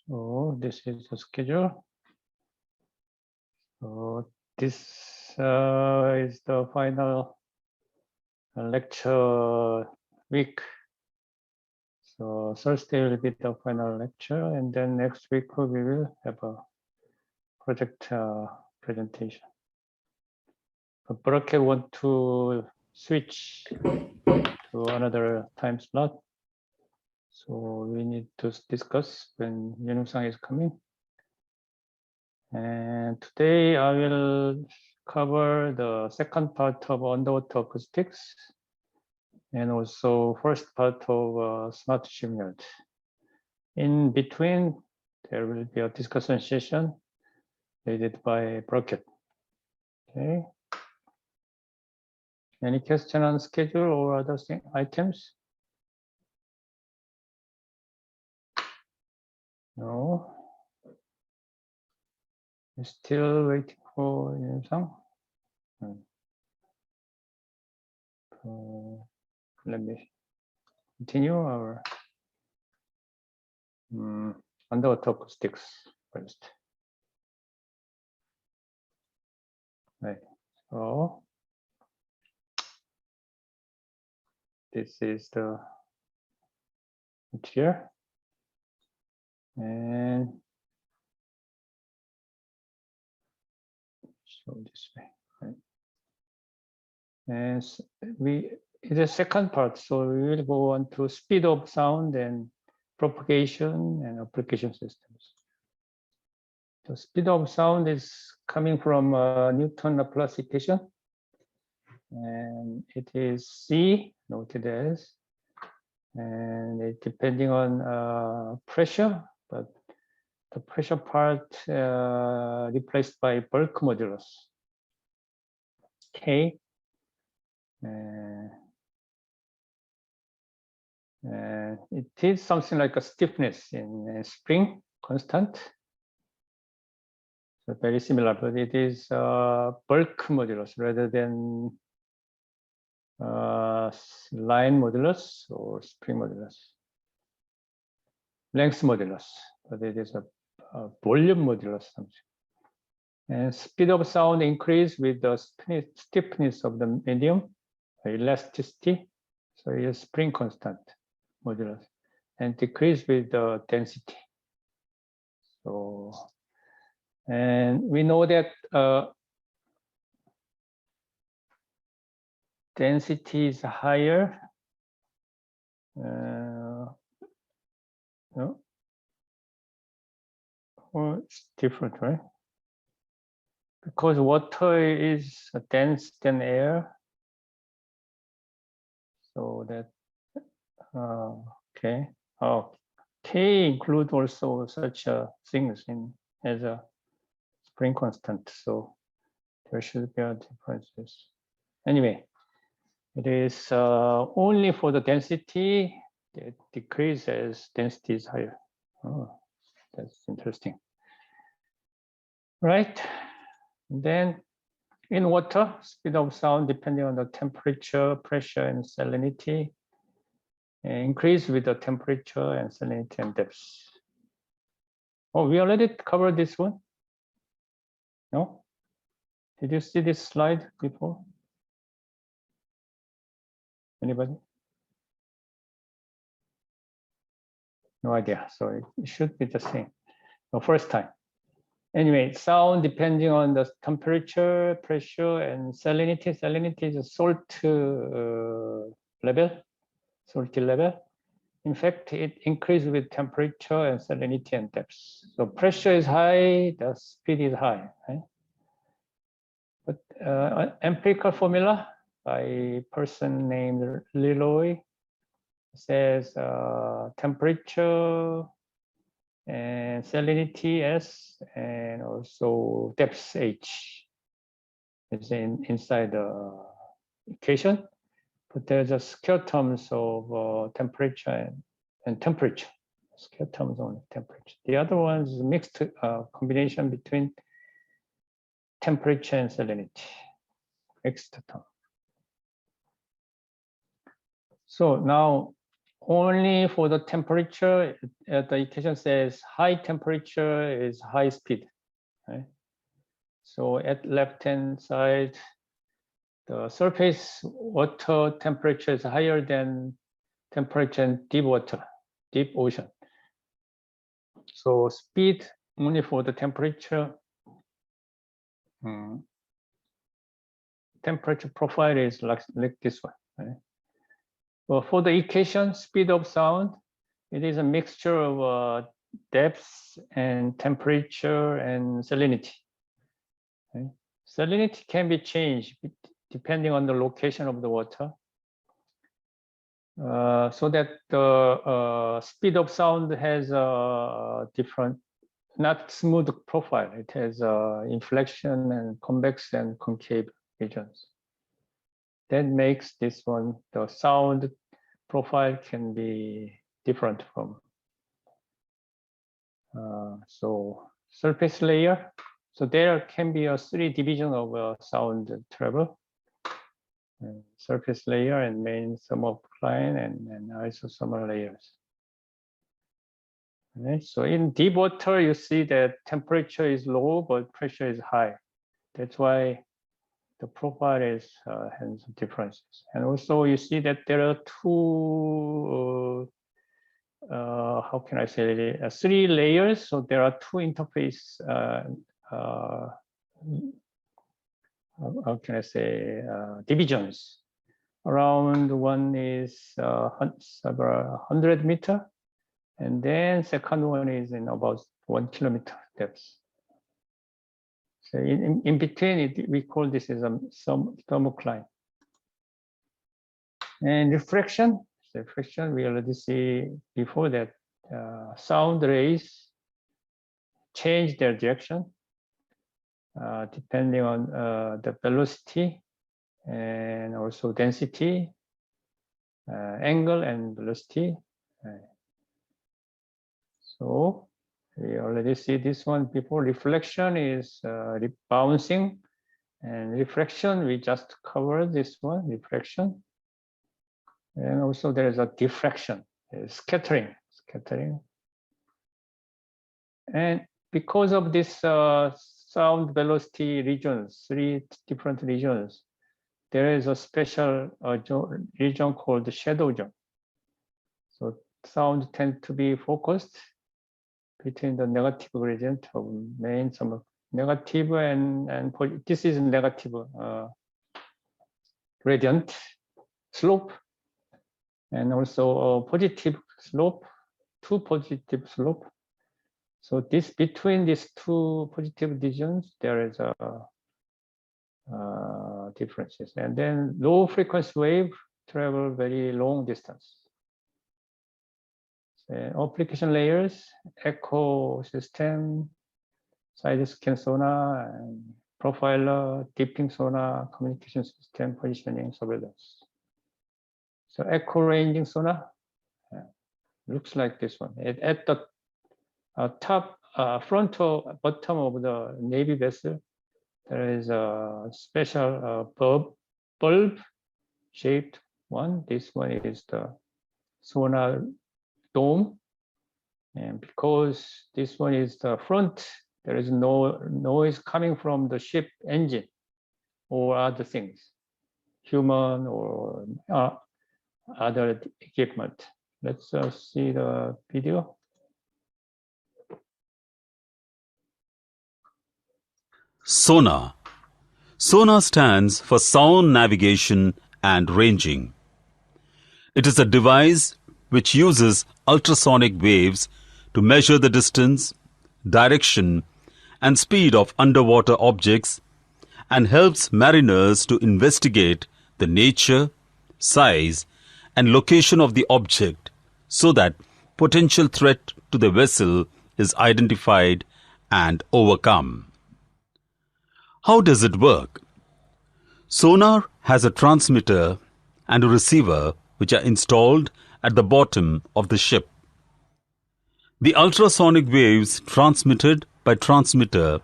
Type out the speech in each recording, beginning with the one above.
So this is the schedule. So this is the final lecture week. So Thursday will be the final lecture, and then next week we will have a project presentation. But want to switch to another time slot. So we need to discuss when Yunung-sang is coming. And today I will cover the second part of underwater acoustics and also first part of smart shipyard. In between, there will be a discussion session led by Brockett. Okay. Any question on schedule or other items? No. Still waiting for Yun-sang. Let me continue our underwater acoustics first. Right. So this is the material, and show this way. Right. And it's the second part, so we will go on to speed of sound and propagation and application systems. The speed of sound is coming from Newton Laplace equation, and it is C, noted as, and it depending on pressure, but the pressure part replaced by bulk modulus, K. It is something like a stiffness in spring constant. So very similar, but it is bulk modulus rather than line modulus or spring modulus. Length modulus, but it is a volume modulus something. And speed of sound increase with the stiffness of the medium, elasticity, so it is spring constant modulus, and decrease with the density. So, and we know that density is higher. No, or it's different, right? Because water is dense than air, so that okay. Oh, K include also such things in as a spring constant, so there should be a differences. Anyway, it is only for the density that decrease as density is higher. Oh, that's interesting, right? And then in water, speed of sound depending on the temperature, pressure, and salinity increase with the temperature and salinity and depth. Oh, we already covered this one. No? Did you see this slide before? Anybody? No idea. So it should be the same. The first time. Anyway, sound depending on the temperature, pressure, and salinity. Salinity is a salt level, salty level. In fact, it increases with temperature and salinity and depth. So pressure is high, the speed is high. Right? But empirical formula by a person named Leroy says temperature and salinity S and also depth H is inside the equation, but there's a scale terms of temperature and temperature, scale terms only temperature. The other one is a mixed combination between temperature and salinity, mixed term. So now only for the temperature, the equation says high temperature is high speed. Right? So at left-hand side, the surface water temperature is higher than temperature in deep water, deep ocean. So speed only for the temperature. Temperature profile is like this one. Right? Well, for the equation, speed of sound, it is a mixture of depth and temperature and salinity. Okay? Salinity can be changed depending on the location of the water. So that the speed of sound has a different, not smooth profile. It has inflection and convex and concave regions. That makes this one, the sound profile can be different from. So surface layer. So there can be a 3 division of sound travel. Surface layer and main thermocline and isosomal layers. Okay, so in deep water, you see that temperature is low, but pressure is high. That's why the profile has some differences. And also you see that there are two, how can I say it, 3 layers. So there are 2 interface, how can I say, divisions. Around one is several 100 meters, and then second one is in about 1 kilometer depth. So in between, we call this as some thermocline. And refraction, we already see before that sound rays change their direction depending on the velocity and also density, angle and velocity. So we already see this one before. Reflection is bouncing, and refraction, we just covered this one, refraction. And also there is a diffraction, scattering. And because of this sound velocity regions, 3 different regions, there is a special region called the shadow zone. So sound tend to be focused between the negative gradient of main some negative and this is negative gradient slope, and also a positive slope, 2 positive slope. So this between these 2 positive regions, there is a differences. And then low frequency wave travel very long distance. Application layers, echo system, side scan sonar, and profiler, dipping sonar, communication system, positioning, surveillance. So echo ranging sonar looks like this one. At the top, frontal bottom of the Navy vessel, there is a special bulb-shaped one. This one is the sonar dome, and because this one is the front, there is no noise coming from the ship engine or other things, human or other equipment. Let's see the video. Sonar. Sonar stands for Sound Navigation and Ranging. It is a device which uses ultrasonic waves to measure the distance, direction, and speed of underwater objects and helps mariners to investigate the nature, size, and location of the object so that potential threat to the vessel is identified and overcome. How does it work? Sonar has a transmitter and a receiver which are installed at the bottom of the ship. The ultrasonic waves transmitted by transmitter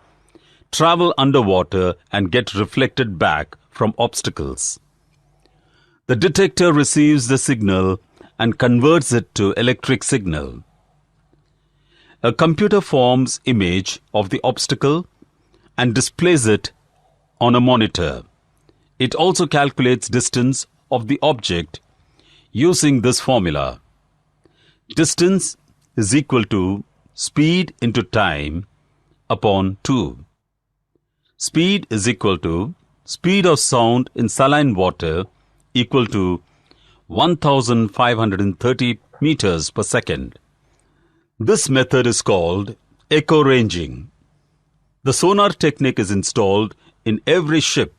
travel underwater and get reflected back from obstacles. The detector receives the signal and converts it to electric signal. A computer forms image of the obstacle and displays it on a monitor. It also calculates distance of the object using this formula. Distance is equal to speed into time upon 2. Speed is equal to speed of sound in saline water equal to 1530 meters per second. This method is called echo ranging. The sonar technique is installed in every ship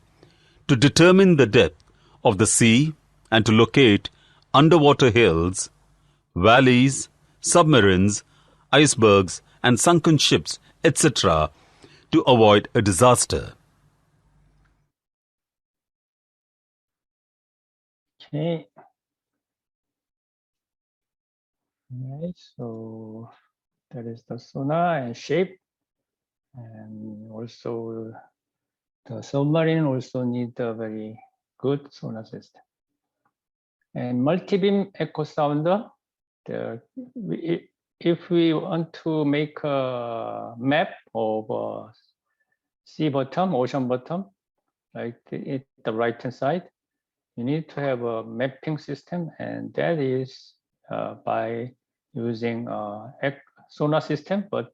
to determine the depth of the sea and to locate underwater hills, valleys, submarines, icebergs, and sunken ships, etc., to avoid a disaster. Okay. All right, so that is the sonar and shape. And also the submarine also need a very good sonar system. And multi-beam echo sounder, if we want to make a map of sea bottom, ocean bottom, like at the right hand side, you need to have a mapping system, and that is by using sonar system. But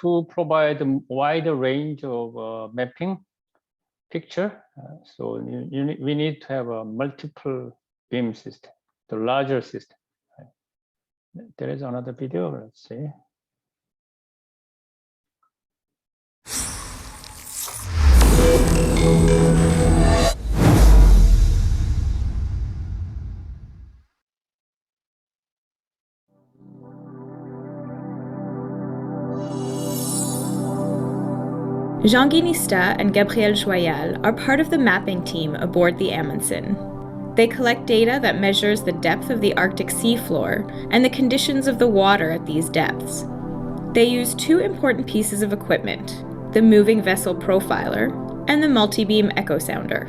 to provide a wider range of mapping picture, so we need to have a multiple beam system, the larger system. There is another video, let's see. Jean-Guy Nistat and Gabriel Joyal are part of the mapping team aboard the Amundsen. They collect data that measures the depth of the Arctic seafloor and the conditions of the water at these depths. They use two important pieces of equipment, the moving vessel profiler and the multi-beam echo sounder.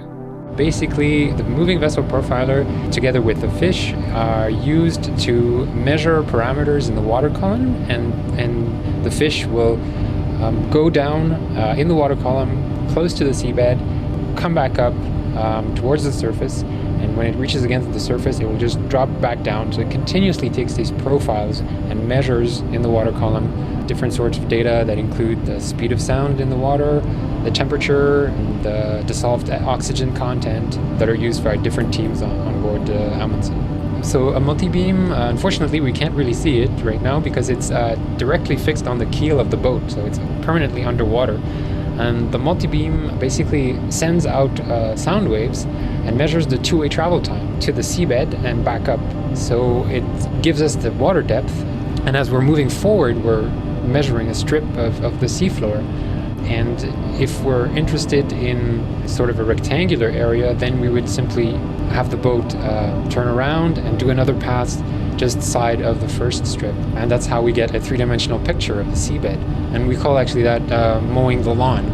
Basically, the moving vessel profiler, together with the fish, are used to measure parameters in the water column, and the fish will go down in the water column close to the seabed, come back up towards the surface, and when it reaches against the surface, it will just drop back down. So it continuously takes these profiles and measures in the water column different sorts of data that include the speed of sound in the water, the temperature, and the dissolved oxygen content that are used by different teams on board Amundsen. So a multi-beam, unfortunately, we can't really see it right now because it's directly fixed on the keel of the boat, so it's permanently underwater. And the multi-beam basically sends out sound waves and measures the two-way travel time to the seabed and back up. So it gives us the water depth, and as we're moving forward, we're measuring a strip of the seafloor. And if we're interested in sort of a rectangular area, then we would simply have the boat turn around and do another pass just side of the first strip. And that's how we get a three-dimensional picture of the seabed. And we call actually that mowing the lawn.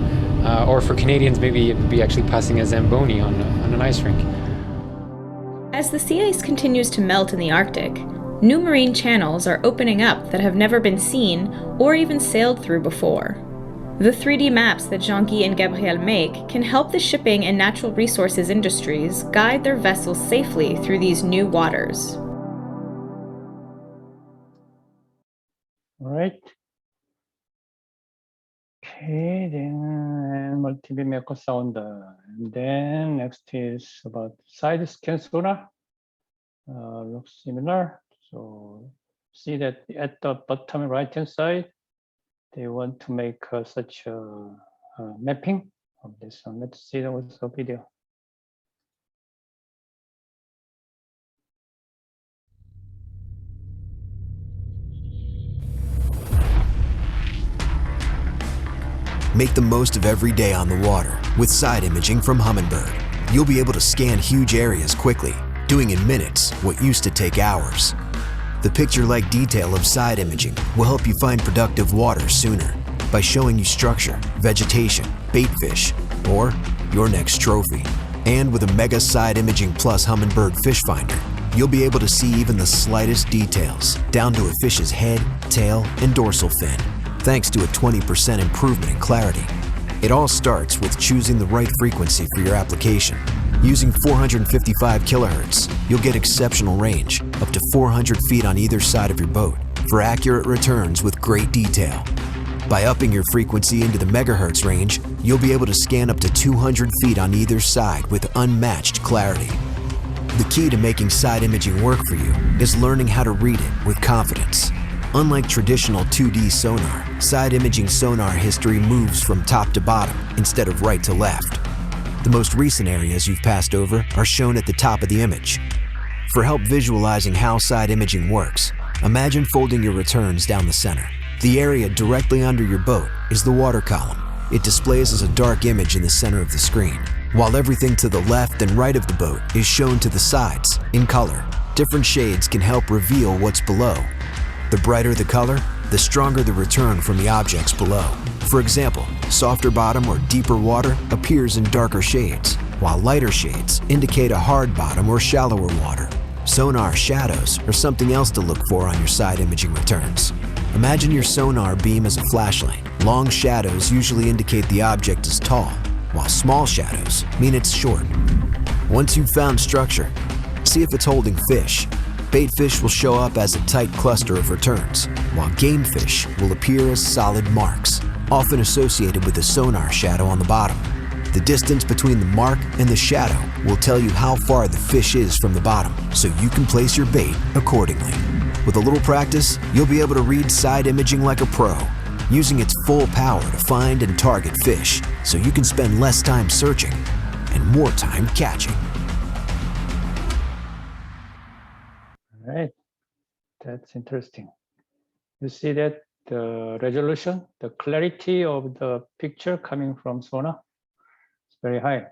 Or for Canadians, maybe it would be actually passing a Zamboni on an ice rink. As the sea ice continues to melt in the Arctic, new marine channels are opening up that have never been seen or even sailed through before. The 3D maps that Jean-Guy and Gabriel make can help the shipping and natural resources industries guide their vessels safely through these new waters. All right. Okay, then multi-beam echo sounder. And then next is about side scan sonar. Looks similar. So see that at the bottom right-hand side, they want to make such a mapping of this one. Let's see the video. Make the most of every day on the water with side imaging from Humminbird. You'll be able to scan huge areas quickly, doing in minutes what used to take hours. The picture-like detail of side imaging will help you find productive water sooner by showing you structure, vegetation, bait fish, or your next trophy. And with a Mega Side Imaging Plus Humminbird Fish Finder, you'll be able to see even the slightest details, down to a fish's head, tail, and dorsal fin, thanks to a 20% improvement in clarity. It all starts with choosing the right frequency for your application. Using 455 kilohertz, you'll get exceptional range, up to 400 feet on either side of your boat, for accurate returns with great detail. By upping your frequency into the megahertz range, you'll be able to scan up to 200 feet on either side with unmatched clarity. The key to making side imaging work for you is learning how to read it with confidence. Unlike traditional 2D sonar, side imaging sonar history moves from top to bottom instead of right to left. The most recent areas you've passed over are shown at the top of the image. For help visualizing how side imaging works, imagine folding your returns down the center. The area directly under your boat is the water column. It displays as a dark image in the center of the screen, while everything to the left and right of the boat is shown to the sides in color. Different shades can help reveal what's below. The brighter the color, the stronger the return from the objects below. For example, softer bottom or deeper water appears in darker shades, while lighter shades indicate a hard bottom or shallower water. Sonar shadows are something else to look for on your side imaging returns. Imagine your sonar beam as a flashlight. Long shadows usually indicate the object is tall, while small shadows mean it's short. Once you've found structure, see if it's holding fish. Bait fish will show up as a tight cluster of returns, while game fish will appear as solid marks, often associated with a sonar shadow on the bottom. The distance between the mark and the shadow will tell you how far the fish is from the bottom, so you can place your bait accordingly. With a little practice, you'll be able to read side imaging like a pro, using its full power to find and target fish, so you can spend less time searching and more time catching. All right, that's interesting. You see that the resolution, the clarity of the picture coming from sonar is very high.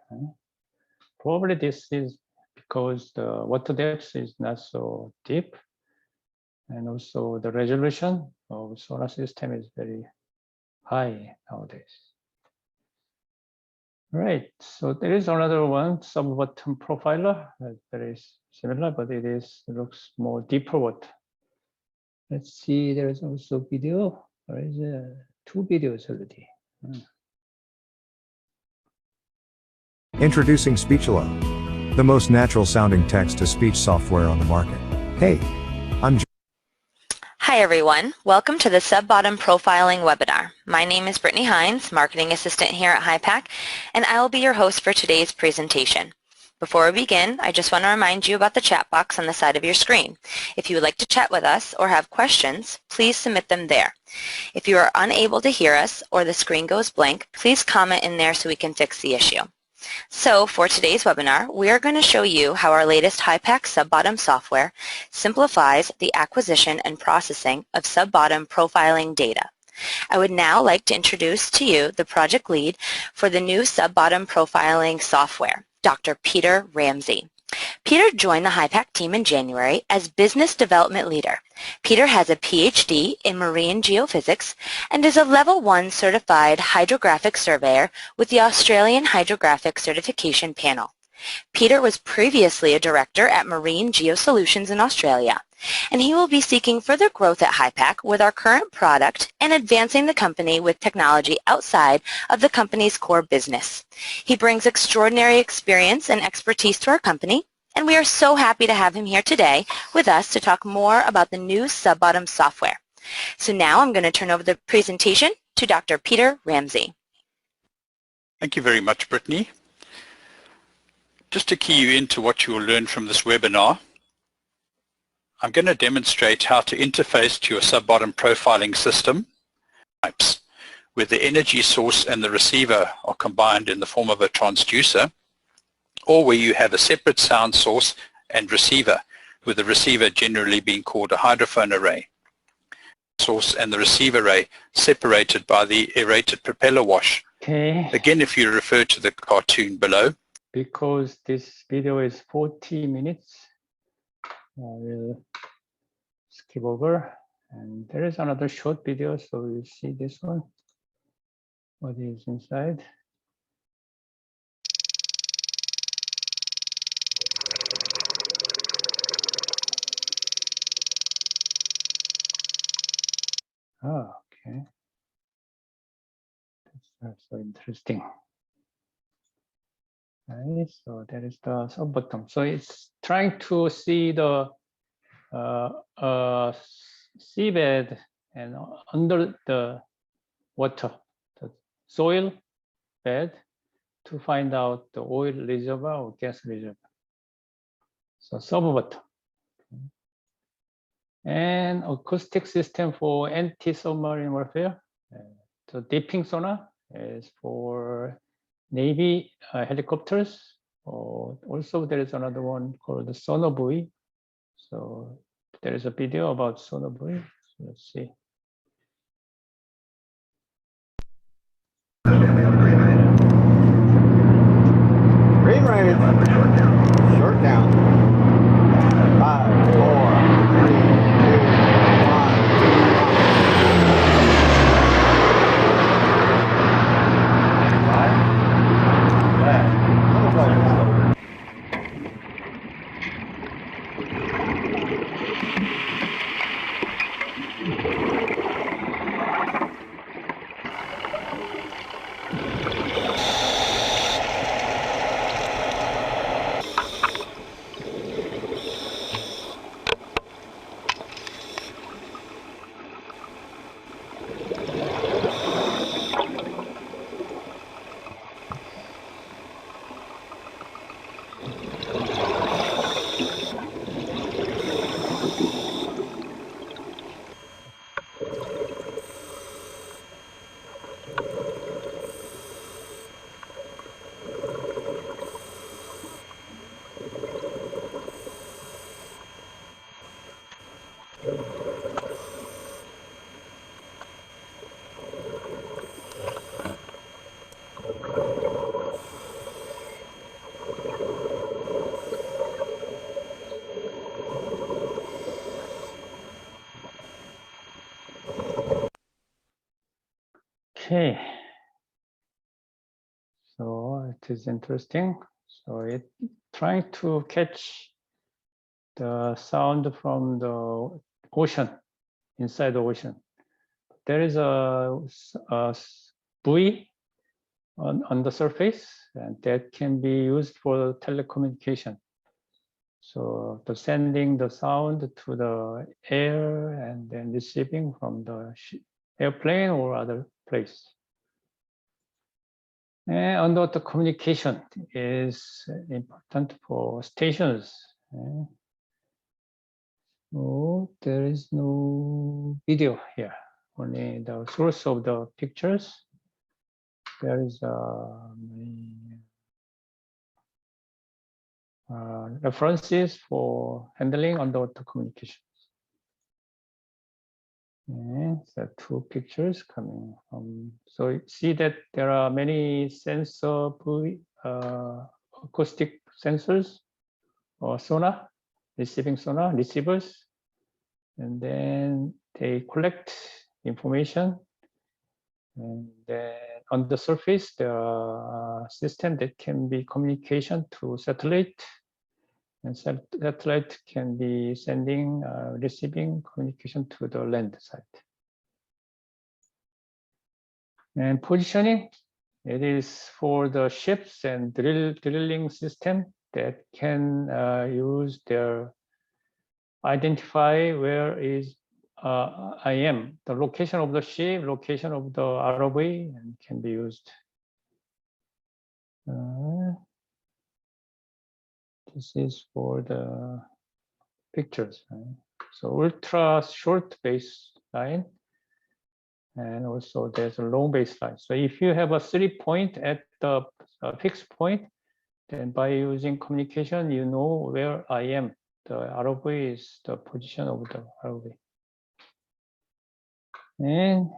Probably this is because the water depth is not so deep, and also the resolution of solar system is very high nowadays. All right, so there is another one, sub-bottom profiler, very similar, but it looks more deeper water. Let's see, there is also video. There is two videos already. Introducing Speechalo, the most natural sounding text-to-speech software on the market. Hey, I'm Hi everyone, welcome to the Sub-Bottom Profiling webinar. My name is Brittany Hines, Marketing Assistant here at HYPACK, and I will be your host for today's presentation. Before we begin, I just want to remind you about the chat box on the side of your screen. If you would like to chat with us or have questions, please submit them there. If you are unable to hear us or the screen goes blank, please comment in there so we can fix the issue. So for today's webinar, we are going to show you how our latest HYPACK sub-bottom software simplifies the acquisition and processing of sub-bottom profiling data. I would now like to introduce to you the project lead for the new sub-bottom profiling software, Dr. Peter Ramsey. Peter joined the HYPACK team in January as Business Development Leader. Peter has a PhD in Marine Geophysics and is a Level 1 Certified Hydrographic Surveyor with the Australian Hydrographic Certification Panel. Peter was previously a Director at Marine Geosolutions in Australia, and he will be seeking further growth at HYPACK with our current product and advancing the company with technology outside of the company's core business. He brings extraordinary experience and expertise to our company, and we are so happy to have him here today with us to talk more about the new sub-bottom software. So now I'm going to turn over the presentation to Dr. Peter Ramsey. Thank you very much, Brittany. Just to key you into what you will learn from this webinar, I'm going to demonstrate how to interface to your sub-bottom profiling system types, where the energy source and the receiver are combined in the form of a transducer, or where you have a separate sound source and receiver, with the receiver generally being called a hydrophone array. Source and the receiver array separated by the aerated propeller wash. Okay. Again, if you refer to the cartoon below. Because this video is 40 minutes, I will skip over. And there is another short video, so we'll see this one. What is inside? Oh, okay. That's so interesting. Right, so that is the sub-bottom. So it's trying to see the seabed and under the water, the soil bed, to find out the oil reservoir or gas reservoir. So sub-bottom. And acoustic system for anti-submarine warfare. So dipping sonar is for Navy helicopters. Also, there is another one called the sonar buoy. So there is a video about sonar buoy. So let's see. Green light. Short down. 5, 4, 3, 2, 1. Okay. So it is interesting. So it trying to catch the sound from the ocean, inside the ocean. There is a buoy on the surface, and that can be used for telecommunication. So the sending the sound to the air and then receiving from the airplane or other place. And underwater communication is important for stations. So there is no video here, only the source of the pictures. There is references for handling underwater communications. Okay, so 2 pictures coming from. So you see that there are many sensor acoustic sensors or sonar, receiving sonar, receivers, and then they collect information. And then on the surface, there are systems that can be communication to satellite, and satellite can be sending, receiving communication to the land side. And positioning, it is for the ships and drilling system that can use their identify where is I am, the location of the ship, location of the ROV, and can be used. This is for the pictures. Right? So ultra short baseline, and also there's a long baseline. So if you have a 3-point at the fixed point, then by using communication, you know where I am. The ROV is the position of the ROV. And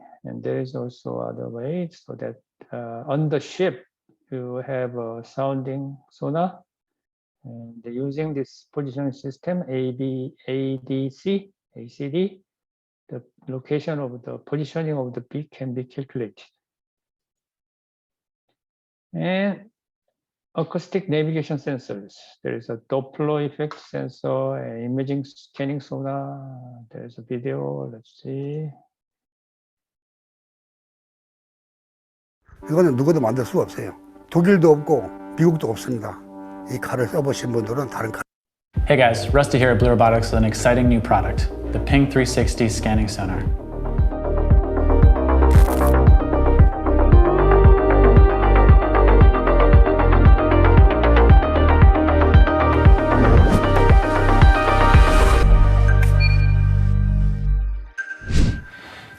there is also other ways, so that on the ship, you have a sounding sonar. And using this positioning system, ADC, ACD, the location of the positioning of the peak can be calculated. And acoustic navigation sensors. There is a Doppler effect sensor, imaging scanning sonar. There's a video, let's see. 이거는 누구도 만들 수 없어요. 독일도 없고 미국도 없습니다. 이 칼을 써보신 분들은 다른 칼. Hey guys, Rusty here at Blue Robotics with an exciting new product, the Ping 360 scanning sonar.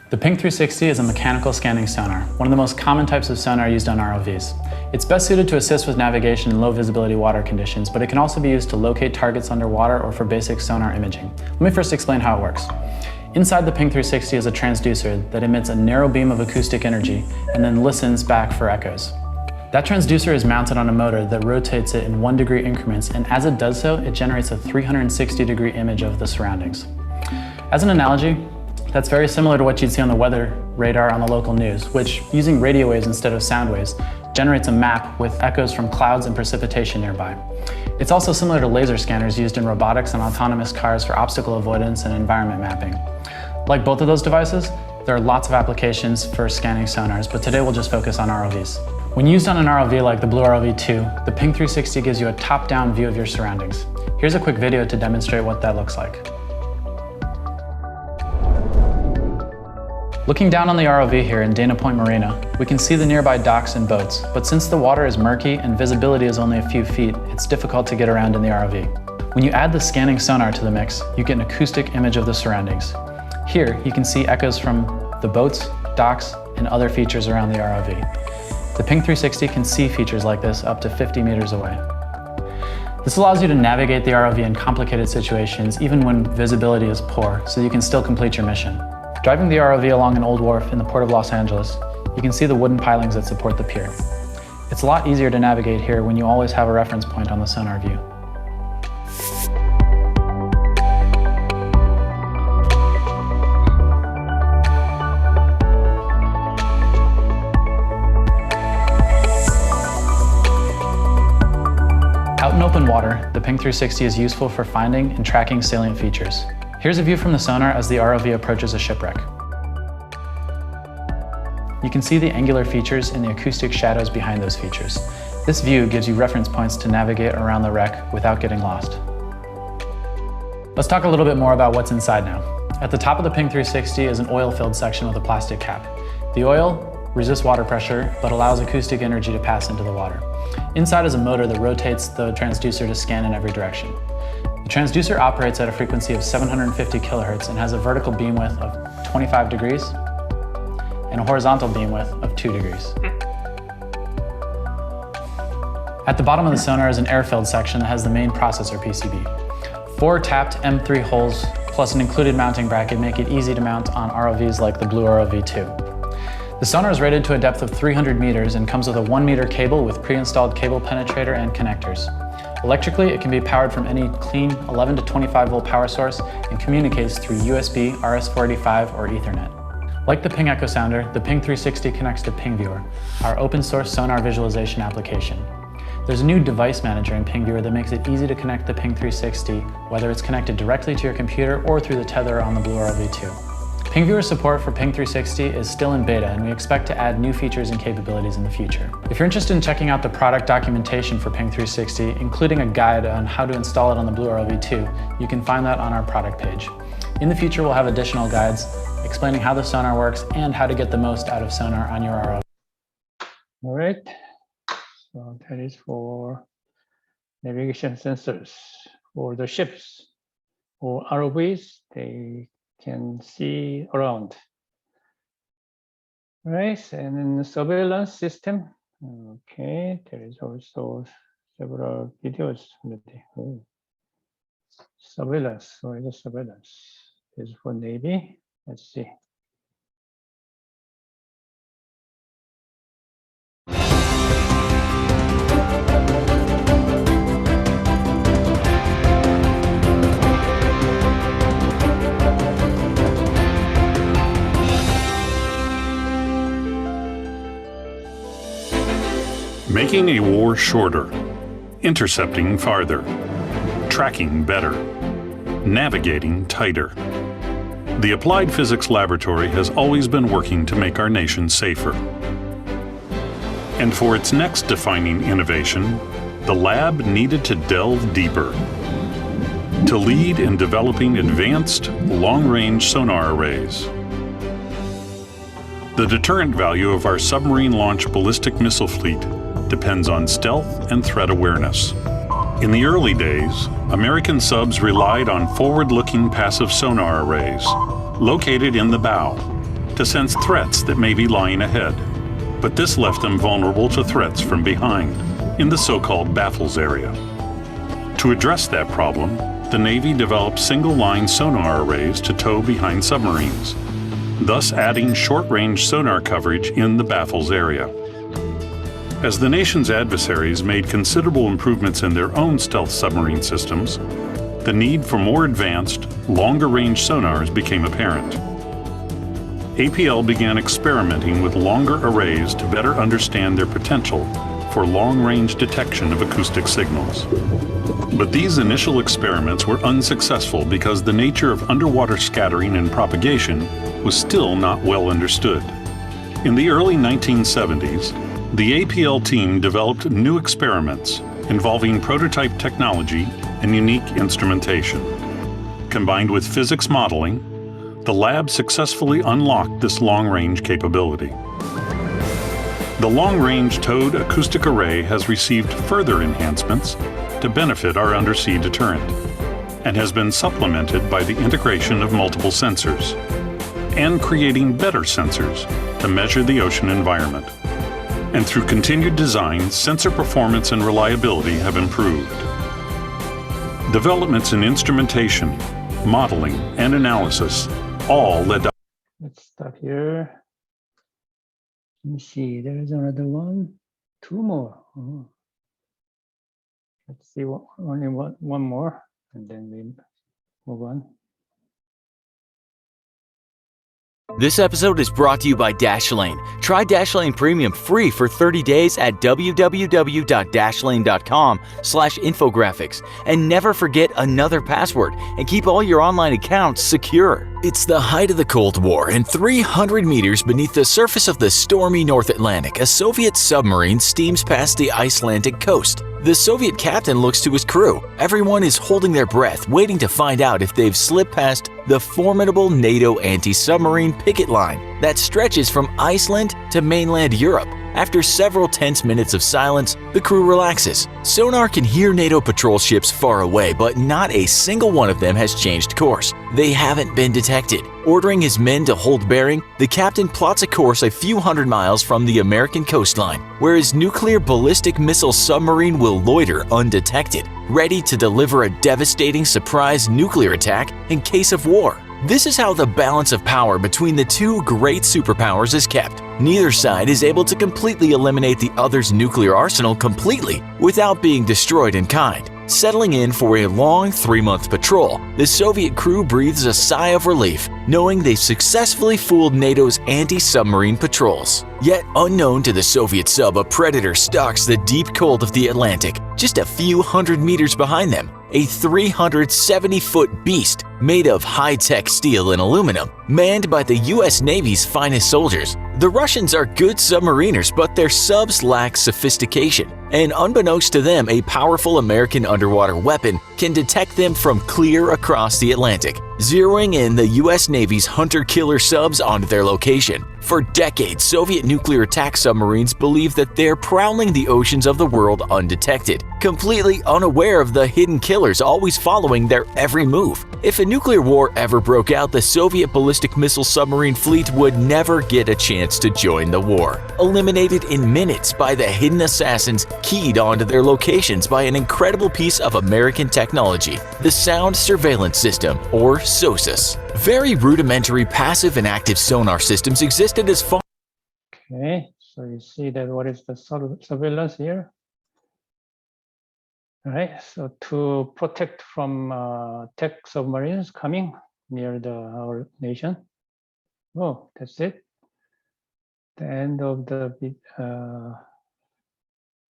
The Ping 360 is a mechanical scanning sonar, one of the most common types of sonar used on ROVs. It's best suited to assist with navigation in low visibility water conditions, but it can also be used to locate targets underwater or for basic sonar imaging. Let me first explain how it works. Inside the Ping 360 is a transducer that emits a narrow beam of acoustic energy and then listens back for echoes. That transducer is mounted on a motor that rotates it in 1 degree increments, and as it does so, it generates a 360-degree image of the surroundings. As an analogy, that's very similar to what you'd see on the weather radar on the local news, which, using radio waves instead of sound waves, generates a map with echoes from clouds and precipitation nearby. It's also similar to laser scanners used in robotics and autonomous cars for obstacle avoidance and environment mapping. Like both of those devices, there are lots of applications for scanning sonars, but today we'll just focus on ROVs. When used on an ROV like the Blue ROV 2, the Ping 360 gives you a top-down view of your surroundings. Here's a quick video to demonstrate what that looks like. Looking down on the ROV here in Dana Point Marina, we can see the nearby docks and boats, but since the water is murky and visibility is only a few feet, it's difficult to get around in the ROV. When you add the scanning sonar to the mix, you get an acoustic image of the surroundings. Here, you can see echoes from the boats, docks, and other features around the ROV. The Ping 360 can see features like this up to 50 meters away. This allows you to navigate the ROV in complicated situations, even when visibility is poor, so you can still complete your mission. Driving the ROV along an old wharf in the Port of Los Angeles, you can see the wooden pilings that support the pier. It's a lot easier to navigate here when you always have a reference point on the sonar view. Out in open water, the Ping 360 is useful for finding and tracking salient features. Here's a view from the sonar as the ROV approaches a shipwreck. You can see the angular features and the acoustic shadows behind those features. This view gives you reference points to navigate around the wreck without getting lost. Let's talk a little bit more about what's inside now. At the top of the Ping 360 is an oil-filled section with a plastic cap. The oil resists water pressure, but allows acoustic energy to pass into the water. Inside is a motor that rotates the transducer to scan in every direction. The transducer operates at a frequency of 750 kilohertz and has a vertical beam width of 25 degrees and a horizontal beam width of 2 degrees. At the bottom of the sonar is an air-filled section that has the main processor PCB. 4 tapped M3 holes plus an included mounting bracket make it easy to mount on ROVs like the Blue ROV 2. The sonar is rated to a depth of 300 meters and comes with a 1 meter cable with pre-installed cable penetrator and connectors. Electrically, it can be powered from any clean 11 to 25 volt power source and communicates through USB, RS-485, or Ethernet. Like the Ping Echo Sounder, the Ping 360 connects to PingViewer, our open source sonar visualization application. There's a new device manager in PingViewer that makes it easy to connect the Ping 360, whether it's connected directly to your computer or through the tether on the Blue ROV 2. PingViewer support for Ping 360 is still in beta, and we expect to add new features and capabilities in the future. If you're interested in checking out the product documentation for Ping 360, including a guide on how to install it on the Blue ROV 2, you can find that on our product page. In the future, we'll have additional guides explaining how the sonar works and how to get the most out of sonar on your ROV. All right, so that is for navigation sensors. For the ships or ROVs, they can see around. All right, and then the surveillance system. Okay, there is also several videos already. Oh. Surveillance, what is surveillance? This is for Navy. Let's see. Making a war shorter, intercepting farther, tracking better, navigating tighter. The Applied Physics Laboratory has always been working to make our nation safer. And for its next defining innovation, the lab needed to delve deeper. To lead in developing advanced, long-range sonar arrays. The deterrent value of our submarine-launched ballistic missile fleet depends on stealth and threat awareness. In the early days, American subs relied on forward-looking passive sonar arrays, located in the bow, to sense threats that may be lying ahead. But this left them vulnerable to threats from behind, in the so-called baffles area. To address that problem, the Navy developed single-line sonar arrays to tow behind submarines, thus adding short-range sonar coverage in the baffles area. As the nation's adversaries made considerable improvements in their own stealth submarine systems, the need for more advanced, longer-range sonars became apparent. APL began experimenting with longer arrays to better understand their potential for long-range detection of acoustic signals. But these initial experiments were unsuccessful because the nature of underwater scattering and propagation was still not well understood. In the early 1970s, the APL team developed new experiments involving prototype technology and unique instrumentation. Combined with physics modeling, the lab successfully unlocked this long-range capability. The long-range towed acoustic array has received further enhancements to benefit our undersea deterrent, and has been supplemented by the integration of multiple sensors, and creating better sensors to measure the ocean environment. And through continued design, sensor performance and reliability have improved. Developments in instrumentation, modeling, and analysis all led to... Let's stop here. Let me see, there's another one, two more. Oh. Let's see, only one more, and then we move on. This episode is brought to you by Dashlane. Try Dashlane Premium free for 30 days at www.dashlane.com/infographics. And never forget another password and keep all your online accounts secure. It's the height of the Cold War, and 300 meters beneath the surface of the stormy North Atlantic, a Soviet submarine steams past the Icelandic coast. The Soviet captain looks to his crew. Everyone is holding their breath, waiting to find out if they've slipped past the formidable NATO anti-submarine picket line that stretches from Iceland to mainland Europe. After several tense minutes of silence, the crew relaxes. Sonar can hear NATO patrol ships far away, but not a single one of them has changed course. They haven't been detected. Ordering his men to hold bearing, the captain plots a course a few hundred miles from the American coastline, where his nuclear ballistic missile submarine will loiter undetected, ready to deliver a devastating surprise nuclear attack in case of war. This is how the balance of power between the two great superpowers is kept. Neither side is able to completely eliminate the other's nuclear arsenal completely without being destroyed in kind. Settling in for a long 3-month patrol, the Soviet crew breathes a sigh of relief, knowing they've successfully fooled NATO's anti-submarine patrols. Yet unknown to the Soviet sub, a predator stalks the deep cold of the Atlantic, just a few hundred meters behind them. A 370-foot beast made of high-tech steel and aluminum, manned by the US Navy's finest soldiers. The Russians are good submariners, but their subs lack sophistication, and unbeknownst to them, a powerful American underwater weapon can detect them from clear across the Atlantic, zeroing in the US Navy's hunter-killer subs onto their location. For decades, Soviet nuclear attack submarines believe that they're prowling the oceans of the world undetected, completely unaware of the hidden killers always following their every move. If a nuclear war ever broke out, the Soviet ballistic missile submarine fleet would never get a chance to join the war. Eliminated in minutes by the hidden assassins keyed onto their locations by an incredible piece of American technology, the Sound Surveillance System, or SOSUS. Very rudimentary passive and active sonar systems existed as far. Okay, so you see that what is the surveillance here? All right, so to protect from tech submarines coming near our nation. Oh, that's it. The end of the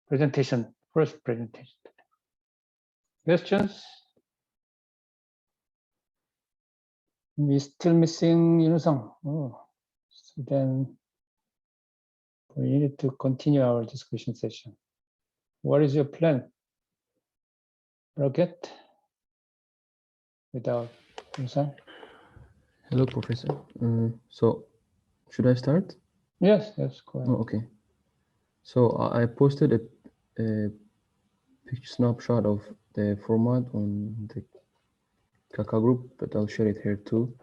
presentation, first presentation. Questions? We still missing Yunusang. Oh, so then We need to continue our discussion session. What is your plan? Rocket? Without Yusang? Hello, Professor. So, should I start? Yes, go ahead. Oh, okay. So I posted a picture snapshot of the format on the Kaka group, but I'll share it here too.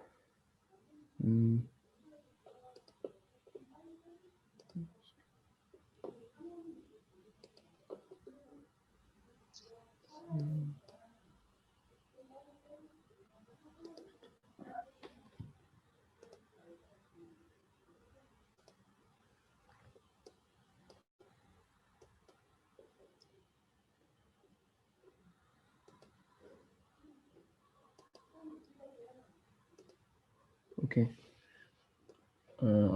Okay.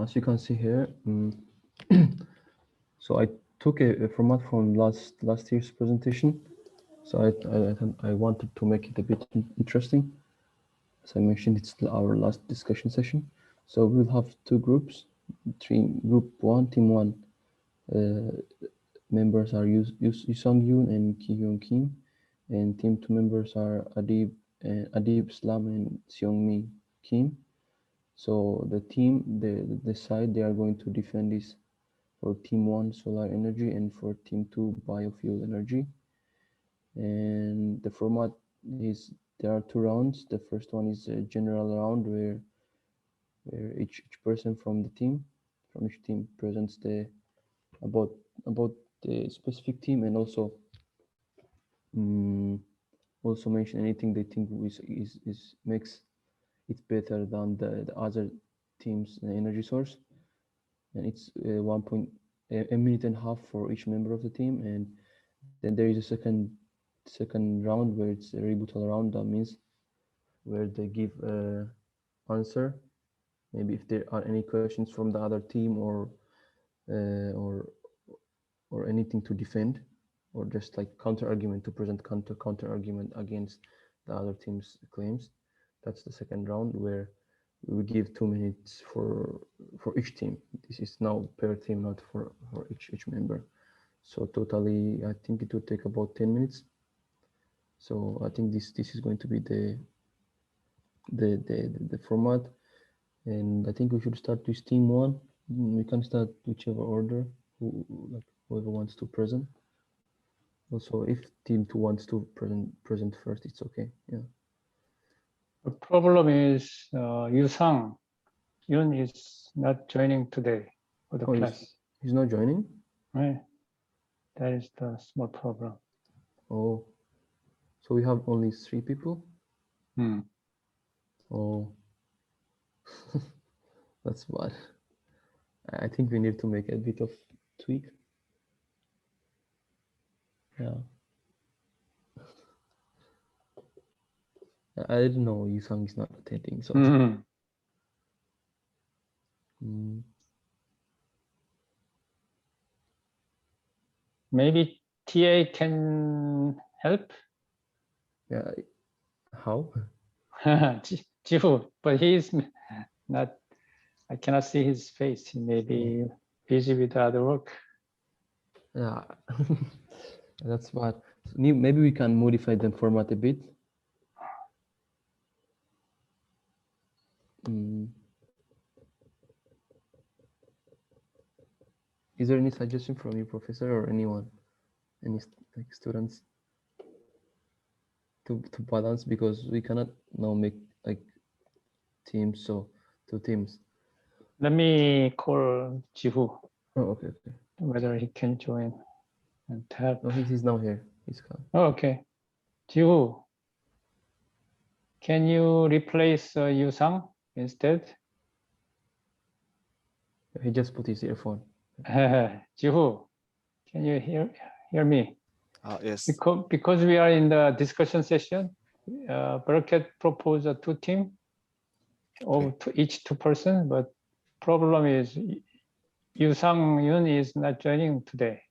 As you can see here, so I took a format from last year's presentation. So I wanted to make it a bit interesting. As I mentioned, it's our last discussion session. So we'll have two groups. Group one, team one members are Yusong Yoon and Ki Hyun Kim, and team two members are Adib Islam and Seong Mi Kim. So the team, the side they are going to defend is for team one solar energy and for team two biofuel energy. And the format is there are two rounds. The first one is a general round where each person from each team presents about the specific team, and also mention anything they think is makes it better than the other team's energy source. And it's a minute and a half for each member of the team. And then there is a second round where it's a rebuttal round. That means where they give answer, maybe if there are any questions from the other team or anything to defend, or just like counter argument to present counter argument against the other team's claims. That's the second round where we will give 2 minutes for each team. This is now per team, not for each member. So totally, I think it will take about 10 minutes. So I think this is going to be the format, and I think we should start with team one. We can start whichever order, whoever wants to present. Also, if team two wants to present first, it's okay. Yeah. The problem is Yusang Yun is not joining today for the class. He's not joining? Right. That is the small problem. Oh, so we have only 3 people? Oh, that's bad. I think we need to make a bit of tweak. Yeah. I didn't know Yusang is not attending, so. Maybe TA can help. Yeah. How? Jihu, but he's not. I cannot see his face. He may be busy with other work. Yeah, that's bad. So maybe we can modify the format a bit. Is there any suggestion from you, Professor, or anyone, any students, to balance, because we cannot now make like teams, so 2 teams. Let me call Jihu. Oh, okay. Whether he can join and help. No, he's now here. He's come. Oh, okay. Jihu, can you replace Yusang instead? He just put his earphone. Jihu, can you hear me? Yes. Because we are in the discussion session, Bracket proposed 2 teams, of each 2 persons, but problem is Yusang Yun is not joining today.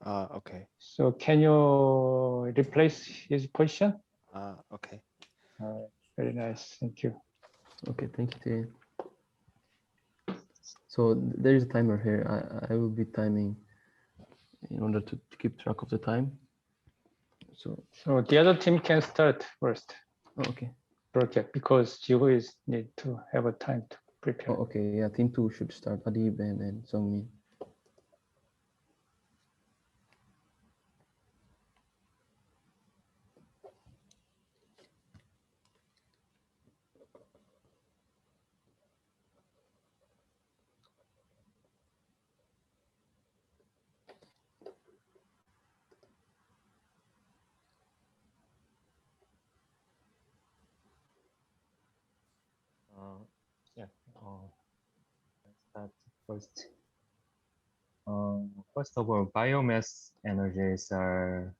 Okay. So can you replace his position? Okay. All right. Very nice. Thank you. Okay, thank you, Tia. So there is a timer here. I will be timing in order to keep track of the time. So the other team can start first. Oh, okay. Project, because Jiho is need to have a time to prepare. Oh, okay. Yeah, team 2 should start. Adib and Sungmin. Yeah. Let's start first. First of all, biomass energies are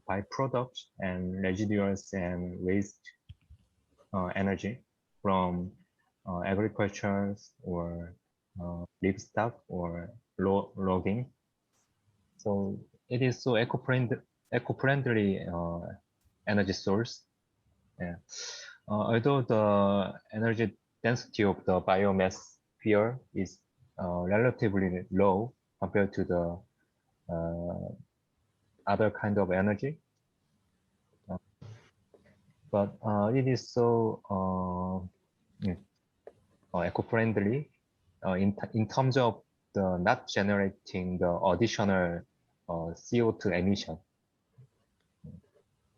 byproducts and residuals and waste energy from agriculture or livestock or logging. So it is so eco-friendly energy source. Yeah. Although the energy density of the biomass fuel is relatively low compared to the other kind of energy, but it is so eco-friendly in terms of the not generating the additional CO2 emission.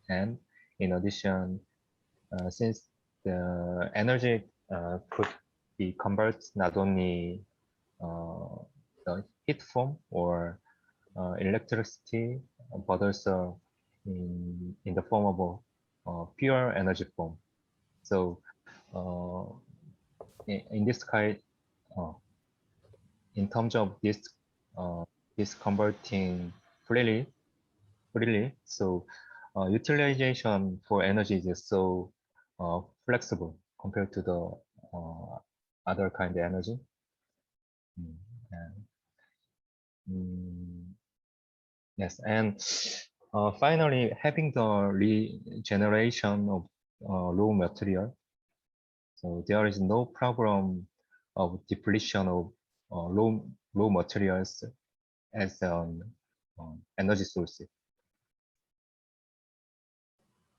And in addition, since the energy could be converted not only the heat form or electricity, but also in the form of a pure energy form. So in this kind, in terms of this converting freely, so utilization for energy is so flexible compared to the other kind of energy. Yes, and finally, having the regeneration of raw material, so there is no problem of depletion of raw materials as an energy source.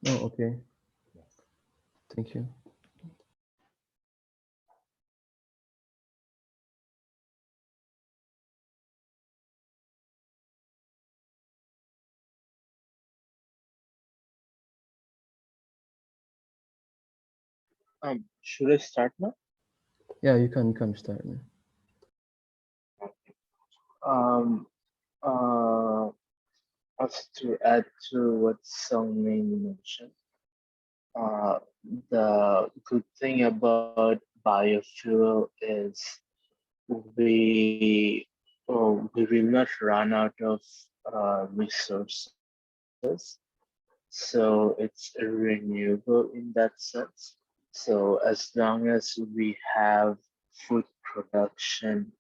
Oh, okay. Thank you. Should I start now? Yeah, you can start now. As to add to what Sungmin mentioned, the good thing about biofuel is we will not run out of resources. So it's renewable in that sense. So as long as we have food production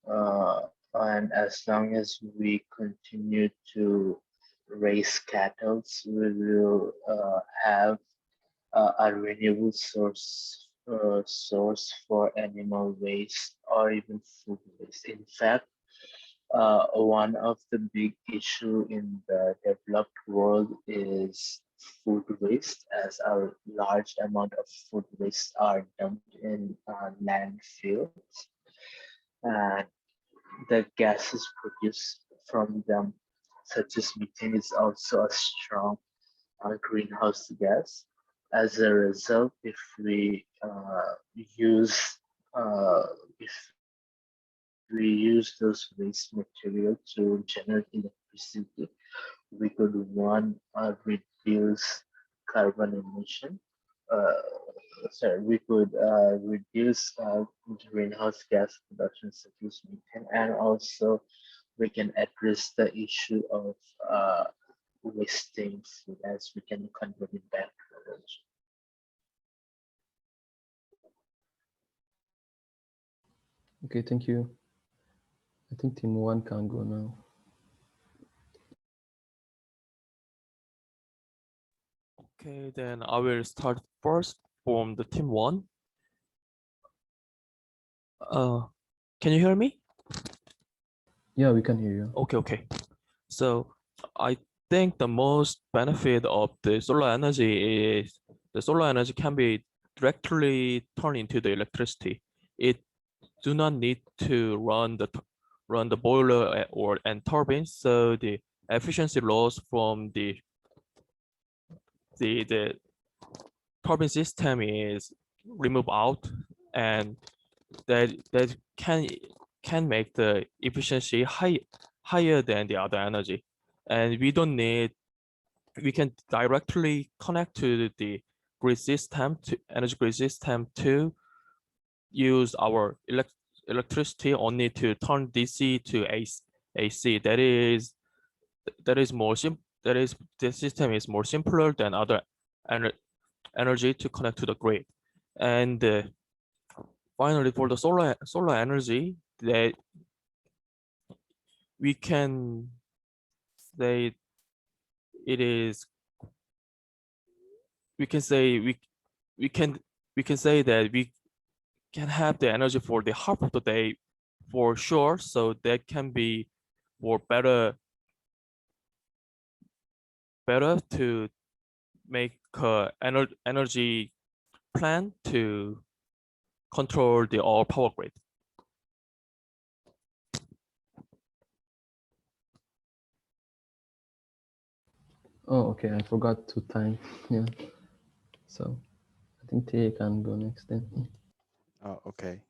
and as long as we continue to raise cattle, we will have a renewable source for animal waste or even food waste. In fact, one of the big issue in the developed world is food waste, as a large amount of food waste are dumped in landfills, and the gases produced from them, such as methane, is also a strong greenhouse gas. As a result, if we use uh, if we use those waste material to generate electricity, we could reduce carbon emission. We could reduce greenhouse gas production such as methane, and also we can address the issue of wasting food, as we can convert it back to energy. Okay, thank you. I think team 1 can go now. Okay, then I will start first from the team 1. Can you hear me? Yeah, we can hear you. Okay. So I think the most benefit of the solar energy is the solar energy can be directly turned into the electricity. It do not need to run the boiler or and turbine, so the efficiency loss from the turbine system is removed out, and that can make the efficiency higher than the other energy, and we can directly connect to the grid system to energy grid system to use our electricity only to turn DC to AC. That is more sim that is the system is more simpler than other ener energy to connect to the grid. And finally, for the solar energy, that we can say it is we can say we can we can say that we can have the energy for the half of the day for sure, so that can be more better to make energy plan to control the all power grid. Oh, okay. I forgot to time. Yeah. So I think Tia can go next then. Oh, okay.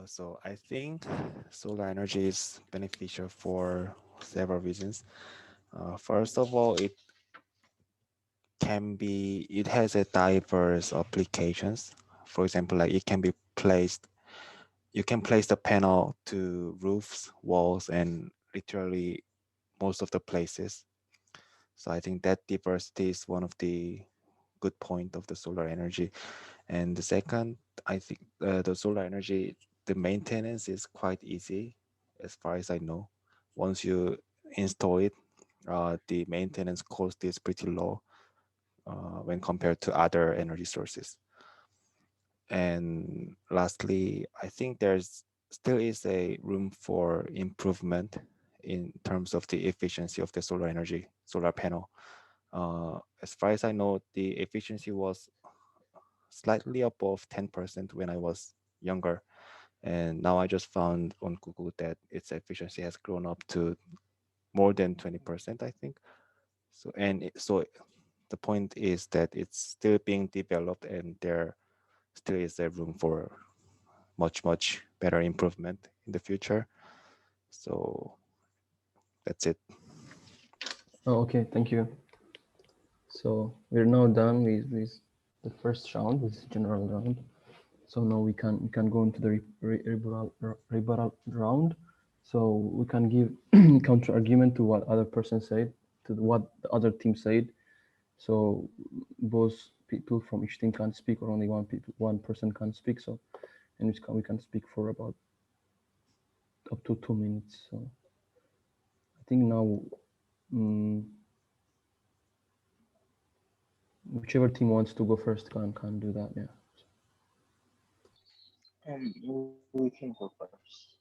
So I think solar energy is beneficial for several reasons. First of all, it has a diverse applications. For example, like you can place the panel to roofs, walls, and literally most of the places. So I think that diversity is one of the good point of the solar energy. And the second, I think the solar energy, the maintenance is quite easy, as far as I know. Once you install it, the maintenance cost is pretty low when compared to other energy sources. And lastly, I think there's still is a room for improvement in terms of the efficiency of the solar panel. As far as I know, the efficiency was slightly above 10% when I was younger. And now I just found on Google that its efficiency has grown up to more than 20%, I think. So the point is that it's still being developed and there still is a room for much better improvement in the future. So that's it. Oh, okay. Thank you. So we're now done with the first round, with general round. So now we can go into the rebuttal round. So we can give counter argument to what other person said, to what the other team said. So both people from each team can speak, or only one person can speak. So, and we can speak for about up to 2 minutes. So I think now, whichever team wants to go first can do that. Yeah. We can go first.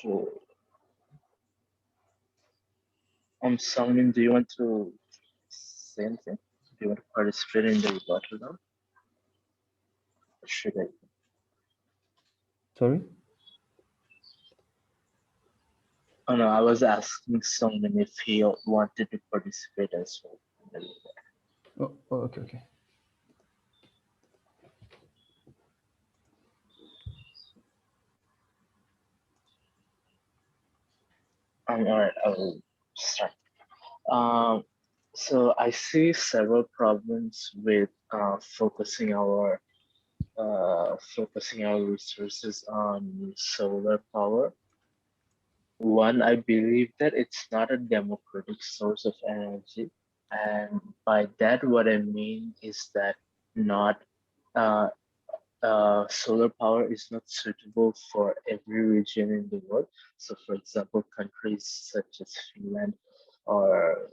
So, Sangmin, do you want to say anything? Do you want to participate in the rebuttal now? Or should I? Sorry? Oh no, I was asking Sangmin if he wanted to participate as well. Oh, okay. All right, I'll start. So I see several problems with focusing our resources on solar power. One, I believe that it's not a democratic source of energy, and by that what I mean is that not uh, solar power is not suitable for every region in the world. So, for example, countries such as Finland or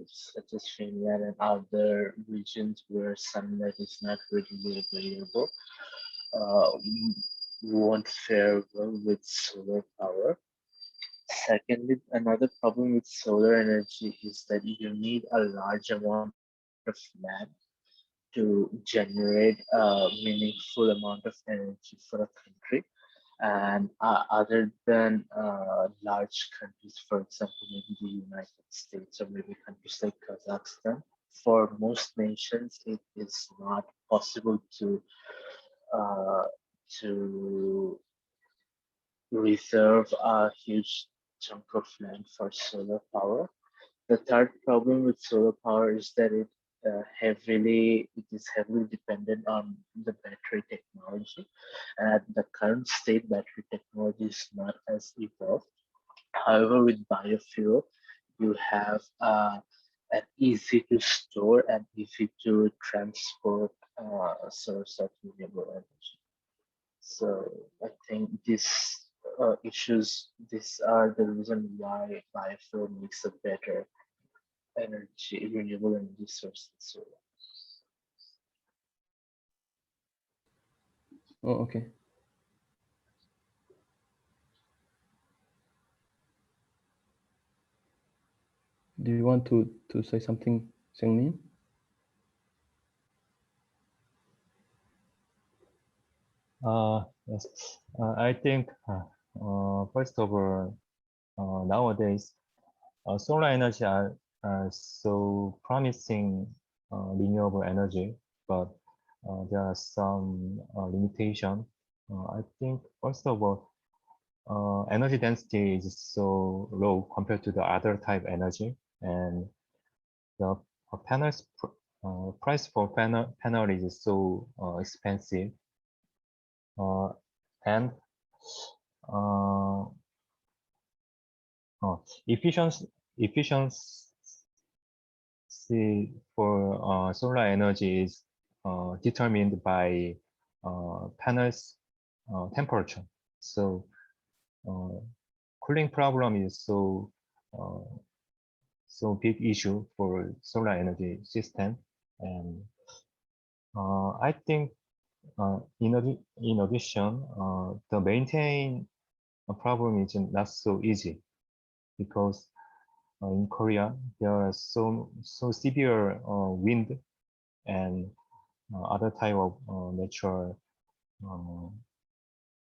such as Finland and other regions where sunlight is not readily available, won't fare well with solar power. Secondly, another problem with solar energy is that you need a large amount of land to generate a meaningful amount of energy for a country. And other than large countries, for example, maybe the United States or maybe countries like Kazakhstan, for most nations, it is not possible uh, to reserve a huge chunk of land for solar power. The third problem with solar power is that it is heavily dependent on the battery technology. And at the current state, battery technology is not as evolved. However, with biofuel, you have an easy to store and easy to transport source of renewable energy. So I think these these are the reason why biofuel makes a better energy, renewable energy source than solar. Oh, okay. Do you want to say something, Seungmin? Yes. I think, first of all, nowadays, solar energy are so promising renewable energy, but there are some limitation. I think, first of all, energy density is so low compared to the other type energy, and the price for panel is so expensive, and efficiency for solar energy is determined by panel's temperature. So cooling problem is so big issue for solar energy system, and I think in addition, the maintain problem is not so easy, because in Korea there are so severe wind and other type of natural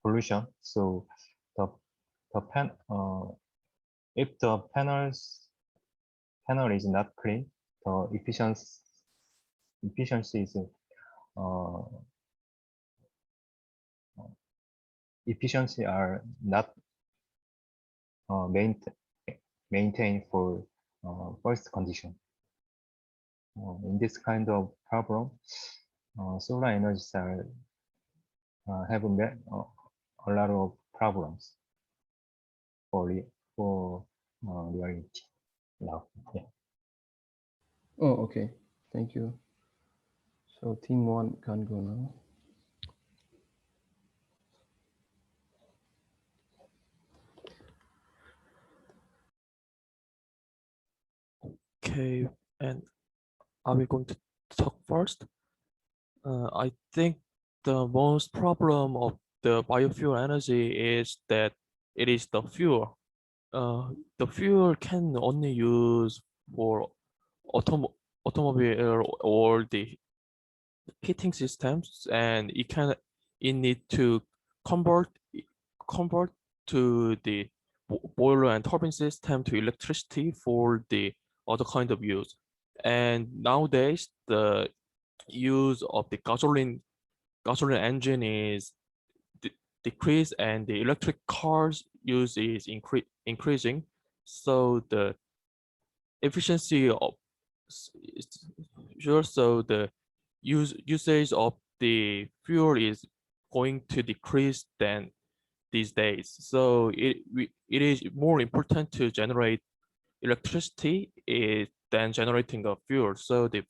pollution. So if the panel is not clean, the efficiency is efficiency are not maintained for first condition. In this kind of problem, solar energies are have a lot of problems for reality now. Yeah. Oh, okay. Thank you. So team one can go now. Okay, and are we going to talk first? I think the most problem of the biofuel energy is that it is the fuel. The fuel can only use for automobile or the heating systems, and it need to convert to the boiler and turbine system to electricity for the other kind of use. And nowadays the use of the gasoline engine is decreased, and the electric cars use is increasing. So the efficiency of so the usage of the fuel is going to decrease than these days. So it is more important to generate electricity than generating a fuel. So the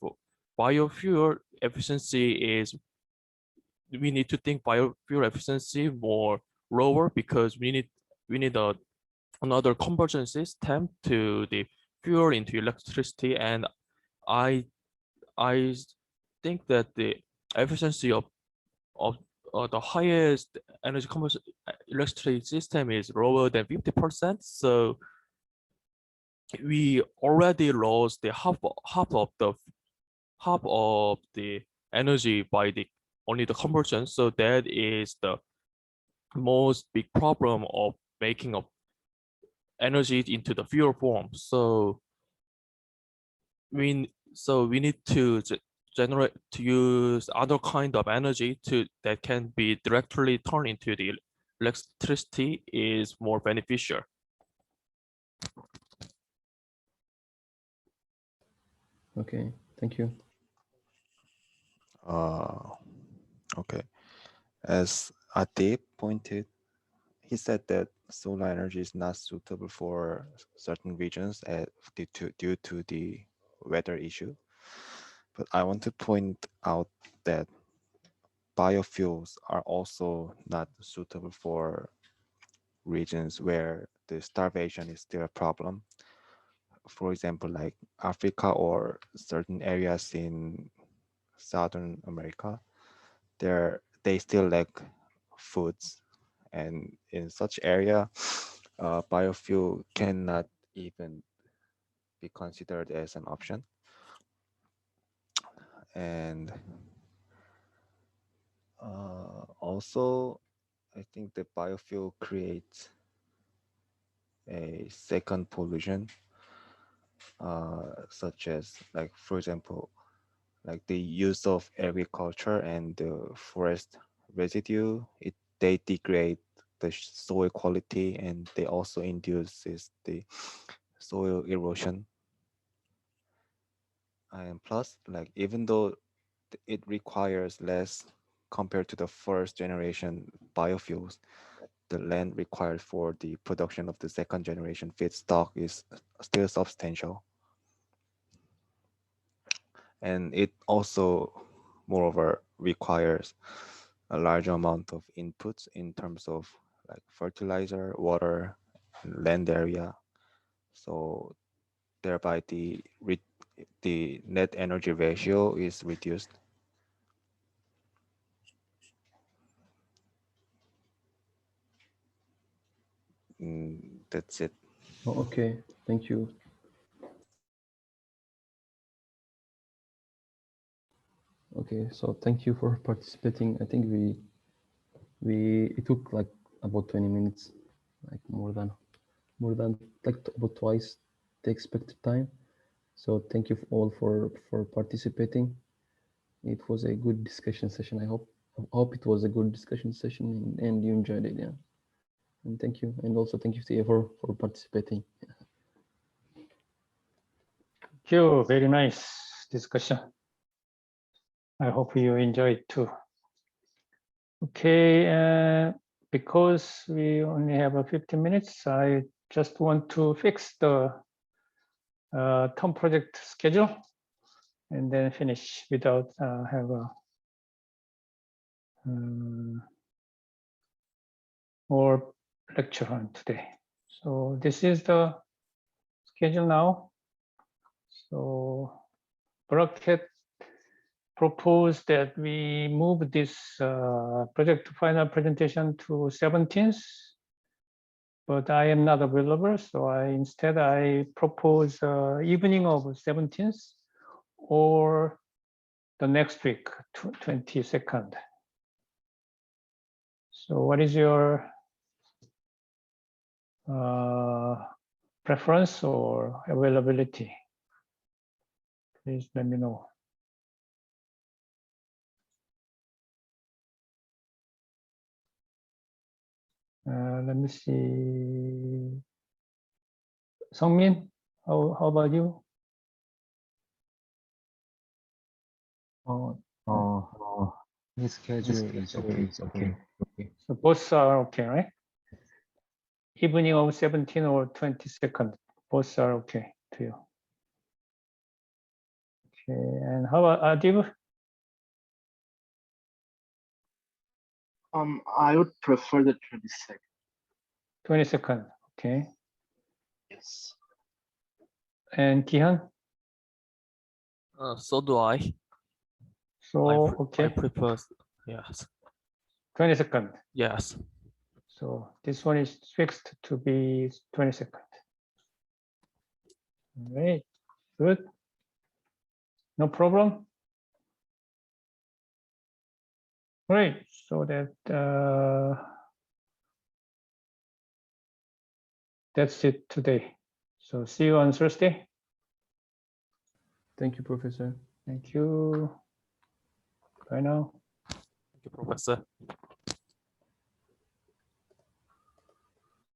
biofuel efficiency is, we need to think biofuel efficiency more lower, because we need another conversion system to the fuel into electricity, and I think that the efficiency of the highest energy conversion electric system is lower than 50%. So we already lost the half of the energy by the only the conversion. So that is the most big problem of making of energy into the fuel form. So we need to generate to use other kind of energy that can be directly turned into the electricity is more beneficial. Okay, thank you. Okay. As Adib pointed, he said that solar energy is not suitable for certain regions due to the weather issue. But I want to point out that biofuels are also not suitable for regions where the starvation is still a problem. For example, like Africa or certain areas in Southern America, they still lack foods, and in such area, biofuel cannot even be considered as an option. And also, I think the biofuel creates a second pollution, such as, like, for example, like the use of agriculture and the forest residue. They degrade the soil quality, and they also induces the soil erosion. And plus, like, even though it requires less compared to the first generation biofuels, the land required for the production of the second generation feedstock is still substantial. And it also, moreover, requires a large amount of inputs in terms of like fertilizer, water, and land area. So thereby the net energy ratio is reduced. That's it. Oh, okay, thank you. Okay, so thank you for participating. I think it took like about 20 minutes, like more than like about twice the expected time. So thank you all for participating. It was a good discussion session. I hope it was a good discussion session and you enjoyed it. Yeah, and thank you, and also thank you to Ever for participating. Thank you. Very nice discussion. I hope you enjoyed too. Okay, because we only have 15 minutes, I just want to fix the term project schedule and then finish without have a more lecture on today. So this is the schedule now. So Bracket proposed that we move this project final presentation to 17th, but I am not available. So instead I propose evening of 17th or the next week, 22nd. So what is your preference or availability? Please let me know. Let me see. Sungmin, how about you? His schedule is okay. So both are okay, right? Evening of 17 or 22nd, both are okay to you. Okay, and how about Adib? I would prefer the 22nd. 22nd, okay. Yes. And Kihan? So do I. So, I okay, prefer, yes. 20 seconds. Yes. So this one is fixed to be 20 seconds. All right, good. No problem. All right, so that's it today. So see you on Thursday. Thank you, Professor. Thank you. Bye now. Thank you, Professor.